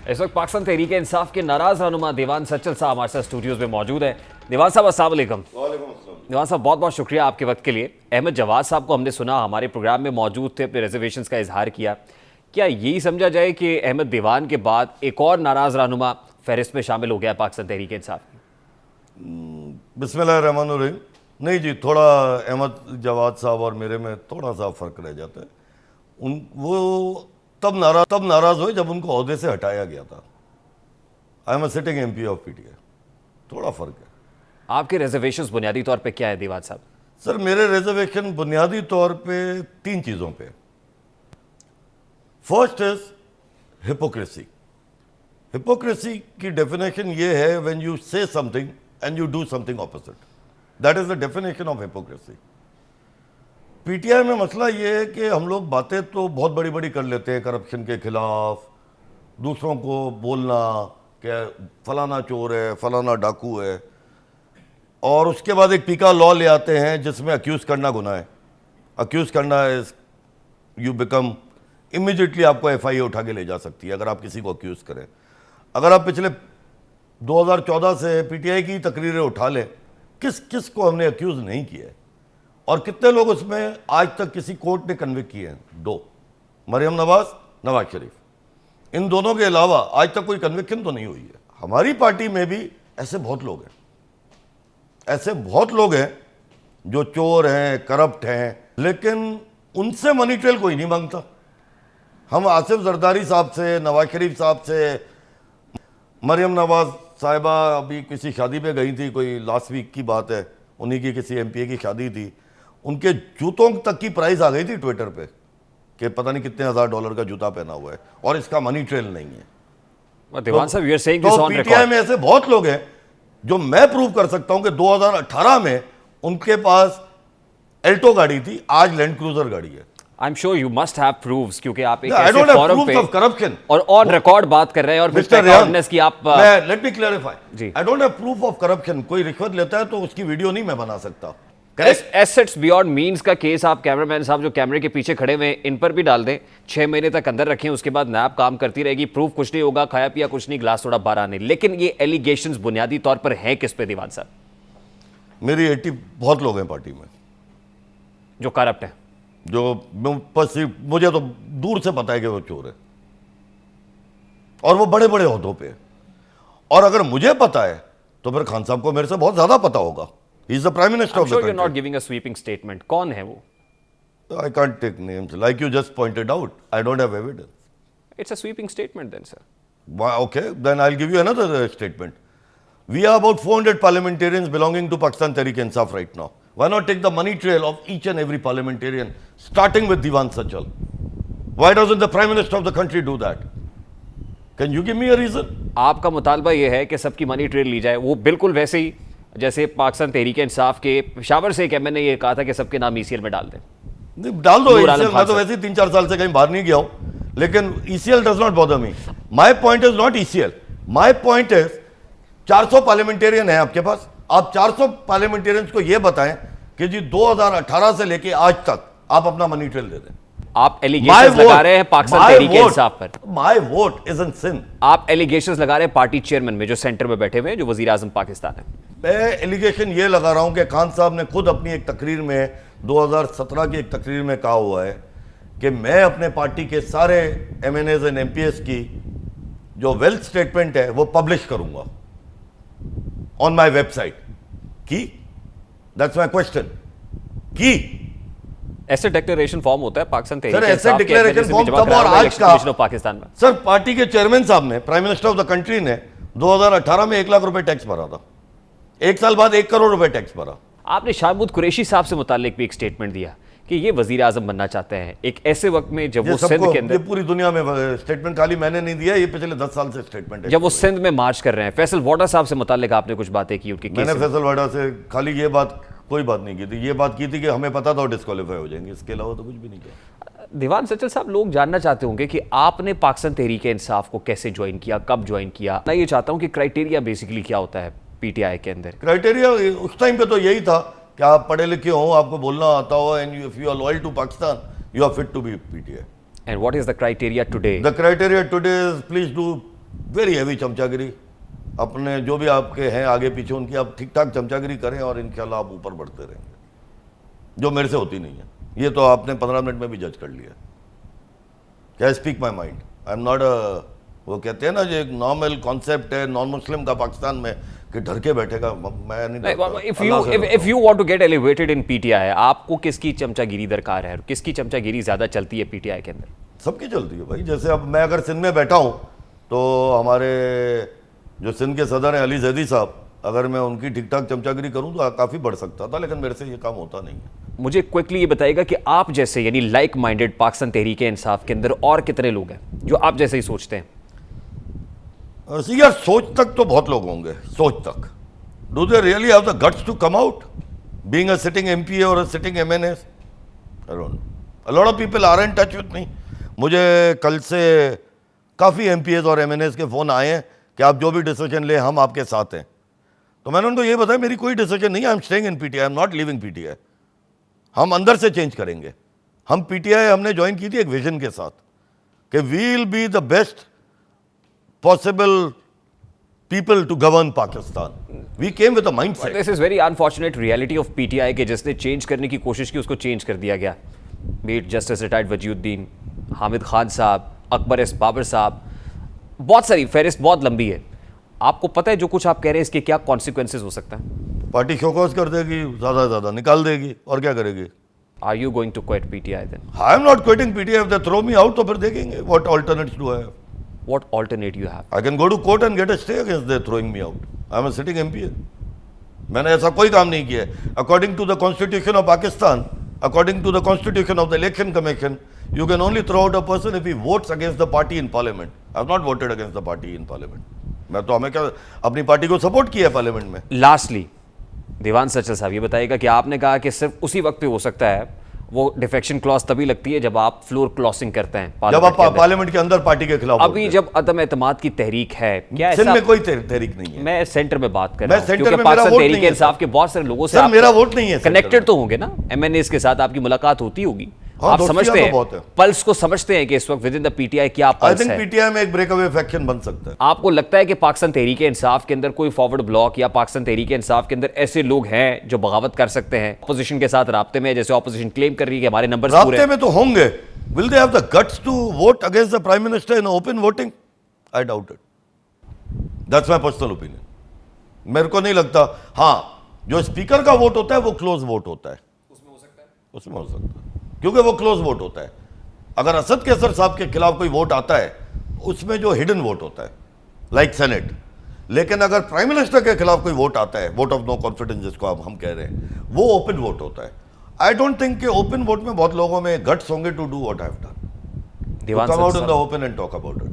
इस वक्त पाकिस्तान तहरीक इंसाफ के नाराज रहनुमा दीवान सचल साहब हमारे साथ स्टूडियोज में मौजूद है। दीवान साहब अस्सलाम वालेकुम। दीवान साहब बहुत बहुत शुक्रिया आपके वक्त के लिए। अहमद जवाद साहब को हमने सुना हमारे प्रोग्राम में मौजूद थे, अपने रिजर्वेशंस का इजहार किया। क्या यही समझा जाए कि अहमद दीवान के बाद एक और नाराज रहनुमा फहरिस्त में शामिल हो गया पाकिस्तान तहरीक इंसाफ? बिस्मिल्लाहिर्रहमानिर्रहीम। नहीं जी, थोड़ा अहमद जवाद साहब और मेरे में थोड़ा सा फ़र्क रह जाता है। वो तब नाराज़ हुए जब उनको ओहदे से हटाया गया था। I am sitting MP of PTI। थोड़ा फ़र्क है। आपके रिजर्वेशंस बुनियादी तौर पे क्या है दीवान साहब? सर, मेरे रिजर्वेशन बुनियादी तौर पे 3 चीज़ों पे। First is hypocrisy. हिपोक्रेसी की डेफिनेशन ये है व्हेन यू से something and you do something opposite. That is the definition of hypocrisy. PTI में मसला ये है कि हम लोग बातें तो बहुत बड़ी बड़ी कर लेते हैं करप्शन के खिलाफ, दूसरों को बोलना कि फलाना चोर है, फलाना डाकू है, और उसके बाद एक पीका लॉ ले आते हैं जिसमें अक्यूज़ करना गुनाह है। अक्यूज़ करना इज यू बिकम इमीडिएटली, आपको FIA उठा के ले जा सकती है अगर आप किसी को अक्यूज़ करें। अगर आप पिछले 2014 से PTI की तकरीरें उठा लें, किस किस को हमने अक्यूज़ नहीं किया है और कितने लोग उसमें आज तक किसी कोर्ट ने कन्विक्ट किए हैं? 2, मरियम नवाज, नवाज शरीफ। इन दोनों के अलावा आज तक कोई कन्विक्शन तो नहीं हुई है। हमारी पार्टी में भी ऐसे बहुत लोग हैं, ऐसे बहुत लोग हैं जो चोर हैं, करप्ट हैं, लेकिन उनसे मनी ट्रेल कोई नहीं मांगता। हम आसिफ जरदारी साहब से, नवाज शरीफ साहब से, मरियम नवाज साहिबा अभी किसी शादी पे गई थी, कोई लास्ट वीक की बात है, उन्हीं की किसी MPA की शादी थी, उनके जूतों तक की प्राइस आ गई थी ट्विटर पे कि पता नहीं कितने $1000 का जूता पहना हुआ है और इसका मनी ट्रेल नहीं है। दीवान साहब, you are saying this on PTI record. में ऐसे बहुत लोग हैं जो मैं प्रूव कर सकता हूं कि 2018 में उनके पास एल्टो गाड़ी थी, आज लैंड क्रूजर गाड़ी है। I am sure you must have proofs, क्योंकि आप एक आई ऐसे डोंट हैव फोरम प्रूफ पे ऑफ करप्शन और ऑन रिकॉर्ड बात कर रहे हैं और फिर मिस्टर ऑर्डिनेंस की आप लेट मी क्लैरिफाई। जी। I don't have proof of corruption. कोई रिश्वत लेता है तो उसकी वीडियो नहीं मैं बना सकता। एसेट्स बियॉन्ड मींस का केस आप कैमरामैन साहब जो कैमरे के पीछे खड़े हुए इन पर भी डाल दें, 6 महीने तक अंदर रखें, उसके बाद नैब काम करती रहेगी, प्रूफ कुछ नहीं होगा, खाया पिया कुछ नहीं, ग्लास थोड़ा बाहर आने। लेकिन ये एलिगेशंस बुनियादी तौर पर हैं किस पे दीवान साहब? मेरी 80 बहुत लोग हैं पार्टी में जो करप्ट है, जो मुझे तो दूर से पता है कि वो चोर है और वो बड़े बड़े ओहदों पे। और अगर मुझे पता है तो फिर खान साहब को मेरे से बहुत ज्यादा पता होगा। He is the prime minister of the you are not country. Giving a sweeping statement. कौन है वो? I can't take names like you just pointed out. I don't have evidence. It's a sweeping statement then sir. Okay, then I'll give you another statement. We are about 400 parliamentarians belonging to Pakistan Tehreek Insaf right now. Why not take the money trail of each and every parliamentarian, starting with Diwan Sachal? Why doesn't the Prime Minister of the country do that? Can you give me a reason? आपका मुतालबा ये है कि सबकी money trail ली जाए, वो बिल्कुल वैसे ही जैसे पाकिस्तान तहरीक इंसाफ के पेशावर से एक MNA ये कहा था कि सबके नाम ECL में डाल दें। नहीं, डाल दो नूर आलम ECL। मैं तो खान वैसे ही 3-4 साल से कहीं बाहर नहीं गया हूं, लेकिन ECL does not bother me. My point is not ECL. My point is 400 parliamentarian है आपके पास। आप 400 पार्लियामेंटेरियंस को ये बताएं कि जी 2018 से लेके आज तक आप अपना मनी ट्रेल दे दें। आप एलिगेशंस लगा रहे हैं पाकिस्तान तहरीक इंसाफ पर। माय वोट इज इन सिन। आप एलिगेशंस लगा रहे हैं पार्टी चेयरमैन में जो सेंटर में बैठे हुए हैं, जो वजीर आजम पाकिस्तान है। मैं एलिगेशन ये लगा रहा हूं कि खान साहब ने खुद अपनी एक तकरीर में 2017 की एक तकरीर में कहा हुआ है कि मैं अपने पार्टी के सारे MNAs एंड MPs की जो वेल्थ स्टेटमेंट है वो पब्लिश करूंगा ऑन माय वेबसाइट। की दैट्स माय क्वेश्चन। की ऐसे डिक्लेरेशन फॉर्म होता है पाकिस्तान सर, तहरीक ऐसे इंसाफ के डिक्लेरेशन MNA से फॉर्म जमा कब कराया और हुआ आज इलेक्शन का? कमीशन ऑफ पाकिस्तान में। सर, पार्टी के चेयरमैन साहब ने, prime minister of the country ने 2018 में 1 लाख रुपए टैक्स भरा था। 1 साल बाद 1 करोड़ रुपए टैक्स भरा। आपने शाहमूद कुरैशी साहब से मुतालिक भी एक स्टेटमेंट दिया कि ये वजीर आजम बनना चाहते हैं एक ऐसे वक्त में जब वो सिंध के ये अंदर, पूरी दुनिया में स्टेटमेंट खाली मैंने नहीं दिया, ये पिछले 10 साल से स्टेटमेंट है। जब वो सिंध में मार्च कर रहे हैं। फैसल वाडा साहब से मुतालिक आपने कुछ बातें की उनके मैंने केस फैसल वाडा से खाली ये बात, कोई बात नहीं की थी। ये बात की थी कि हमें पता था डिस्क्वालीफाई हो जाएंगे, इसके अलावा तो कुछ भी नहीं किया। दीवान सचल साहब, लोग जानना चाहते होंगे कि आपने पाकिस्तान तहरीक इंसाफ को कैसे ज्वाइन किया, कब ज्वाइन किया। मैं ये चाहता हूं कि क्राइटेरिया बेसिकली क्या होता है PTI के अंदर? क्राइटेरिया उस टाइम पे तो यही था कि आप पढ़े लिखे हो, आपको बोलना आता हो, and if you are loyal to Pakistan you are fit to be PTI। And what is the criteria today? The criteria today is please do very heavy चमचागिरी, अपने जो भी आपके हैं आगे पीछे उनकी आप ठीक ठाक चमचागिरी करें और इंशाल्लाह आप ऊपर बढ़ते रहेंगे, जो मेरे से होती नहीं है। ये तो आपने 15 मिनट में भी जज कर लिया। क्या speak my mind, I am not a, वो कहते हैं ना जो एक नॉर्मल कॉन्सेप्ट है नॉन मुस्लिम का पाकिस्तान में कि डर के बैठेगा, मैं नहीं डरता। if you want to get elevated in PTI, आपको किसकी चमचागिरी दरकार है, किसकी चमचागिरी ज्यादा चलती है PTI के अंदर? सबकी चलती है भाई। जैसे अब मैं अगर सिंध में बैठा हूँ तो हमारे जो सिंध के सदर हैं अली जैदी साहब, अगर मैं उनकी ठीक ठाक चमचागिरी करूँ तो काफ़ी बढ़ सकता था, लेकिन मेरे से ये काम होता नहीं है। मुझे क्विकली ये बताइएगा कि आप जैसे यानी लाइक माइंडेड पाकिस्तान तहरीक इंसाफ के अंदर और कितने लोग हैं जो आप जैसे ही सोचते हैं? यार सोच तक तो बहुत लोग होंगे, सोच तक। Do they really have the guts to come out being a sitting MPA और a sitting MNS? I don't know, a lot of people are in touch with me. मुझे कल से काफ़ी एमपीएस और एमएनएस के फ़ोन आए हैं कि आप जो भी डिसीजन ले हम आपके साथ हैं। तो मैंने उनको ये बताया मेरी कोई डिसीजन नहीं है, I am staying in PTI, I am not leaving PTI. हम अंदर से चेंज करेंगे। हम पीटीआई हमने ज्वाइन की थी एक विजन के साथ कि we will be the best possible people to govern Pakistan. We came with a mindset. This is very unfortunate reality of PTI के जिसने चेंज करने की कोशिश की उसको चेंज कर दिया गया। बीट justice retired Wajihuddin, Hamid Khan Sahab, Akbar S Babar साहब, बहुत सारी फहरिस्त बहुत लंबी है। आपको पता है जो कुछ आप कह रहे हैं इसके क्या कॉन्सिक्वेंसेज हो सकता है? पार्टी शोकॉज कर देगी, ज़्यादा से ज़्यादा निकाल देगी, और क्या करेगी? Are you going to quit PTI then? I am not quitting PTI. If they throw me out तो फिर देखेंगे what alternates do I have. What alternate you have? I can go to court and get a stay against their throwing me out. I am a sitting MPA. मैंने ऐसा कोई काम नहीं किया है। According to the Constitution of Pakistan, according to the Constitution of the Election Commission, you can only throw out a person if he votes against the party in Parliament. I have not voted against the party in Parliament. मैं तो हमें क्या अपनी party को support किया है parliament में। Lastly दीवान सचल साहब ये बताइएगा कि आपने कहा कि सिर्फ उसी वक्त पे हो सकता है, वो डिफेक्शन क्लॉज तभी लगती है जब आप फ्लोर क्रॉसिंग करते हैं जब आप पार्लियामेंट के अंदर पार्टी के खिलाफ। अभी जब अदम एतमाद की तहरीक है, क्या सिंध में कोई तहरीक नहीं है। मैं सेंटर में बात कर रहा हूं क्योंकि पाकिस्तान तहरीक इंसाफ के बहुत सारे लोगों से सर मेरा वोट नहीं है। कनेक्टेड तो होंगे ना, एमएनएस के साथ आपकी मुलाकात होती होगी। हाँ, आप समझते हैं तो पल्स को समझते हैं कि इस वक्त विद इन द पीटीआई क्या पल्स है? आई थिंक पीटीआई में एक ब्रेकअवे फैक्शन बन सकता है। आपको लगता है कि पाकिस्तान तहरीक इंसाफ के अंदर कोई फॉरवर्ड ब्लॉक या पाकिस्तान तहरीक इंसाफ के अंदर ऐसे लोग हैं जो बगावत कर सकते हैं, अपोजिशन के साथ राब्ते में, जैसे अपोजिशन क्लेम कर रही है कि हमारे नंबर पूरे राब्ते में तो होंगे? Will they have the guts to vote against the prime minister in open voting? I doubt it. That's my personal opinion. मेरे को नहीं लगता। हाँ, जो स्पीकर का वोट होता है वो क्लोज वोट होता है, उसमें हो सकता है क्योंकि वो क्लोज वोट होता है। अगर असद कैसर साहब के खिलाफ कोई वोट आता है उसमें जो हिडन वोट होता है लाइक सेनेट, लेकिन अगर प्राइम मिनिस्टर के खिलाफ कोई वोट आता है, वोट ऑफ नो कॉन्फिडेंस जिसको हम कह रहे हैं, वो ओपन वोट होता है। आई डोंट थिंक कि ओपन वोट में बहुत लोगों में गट्स होंगे to do what I have done, to come out in the open and talk about it.